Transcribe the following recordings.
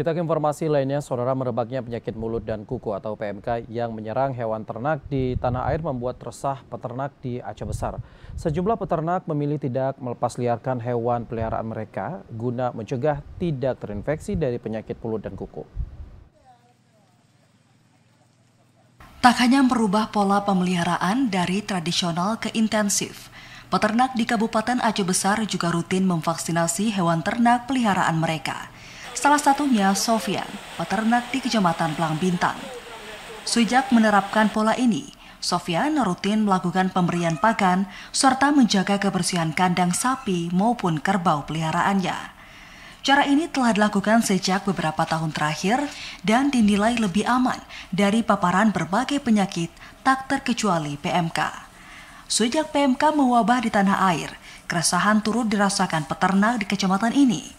Kita ke informasi lainnya, saudara, merebaknya penyakit mulut dan kuku atau PMK yang menyerang hewan ternak di tanah air membuat resah peternak di Aceh Besar. Sejumlah peternak memilih tidak melepasliarkan hewan peliharaan mereka guna mencegah tidak terinfeksi dari penyakit mulut dan kuku. Tak hanya merubah pola pemeliharaan dari tradisional ke intensif, peternak di Kabupaten Aceh Besar juga rutin memvaksinasi hewan ternak peliharaan mereka. Salah satunya Sofian, peternak di Kecamatan Plang Bintang. Sejak menerapkan pola ini, Sofian rutin melakukan pemberian pakan serta menjaga kebersihan kandang sapi maupun kerbau peliharaannya. Cara ini telah dilakukan sejak beberapa tahun terakhir dan dinilai lebih aman dari paparan berbagai penyakit tak terkecuali PMK. Sejak PMK mewabah di tanah air, keresahan turut dirasakan peternak di kecamatan ini.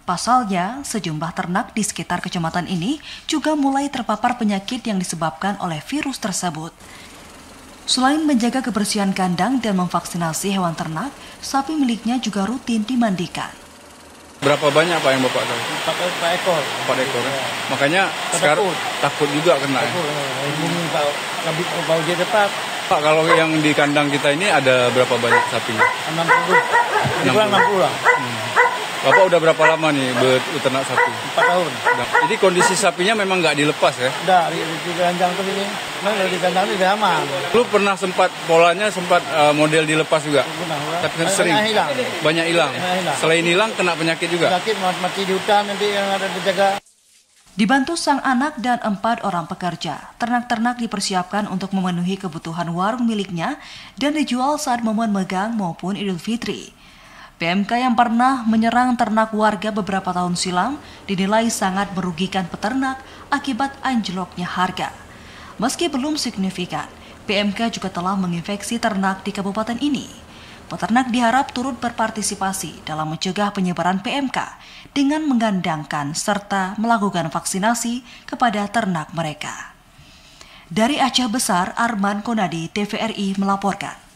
Pasalnya, sejumlah ternak di sekitar kecamatan ini juga mulai terpapar penyakit yang disebabkan oleh virus tersebut. Selain menjaga kebersihan kandang dan memvaksinasi hewan ternak, sapi miliknya juga rutin dimandikan. Berapa banyak Pak yang Bapak tahu? 4 ekor. 4 ekor. Ya. Makanya sekarang takut juga kena. Bau dia tetap. Pak, kalau yang di kandang kita ini ada berapa banyak sapinya? 60. 60 lah. Bapak udah berapa lama nih beternak sapi? 4 tahun. Jadi kondisi sapinya memang nggak dilepas ya? Udah, di kandang tuh ini. Kalau di kandang ini udah aman. Lu pernah polanya model dilepas juga? Pernah. Tapi sering. Banyak hilang. Selain hilang kena penyakit juga? Penyakit mati di hutan nanti yang ada dijaga. Dibantu sang anak dan 4 orang pekerja, ternak-ternak dipersiapkan untuk memenuhi kebutuhan warung miliknya dan dijual saat momen megang maupun Idul Fitri. PMK yang pernah menyerang ternak warga beberapa tahun silam dinilai sangat merugikan peternak akibat anjloknya harga. Meski belum signifikan, PMK juga telah menginfeksi ternak di kabupaten ini. Peternak diharap turut berpartisipasi dalam mencegah penyebaran PMK dengan mengandangkan serta melakukan vaksinasi kepada ternak mereka. Dari Aceh Besar, Arman Konadi, TVRI melaporkan.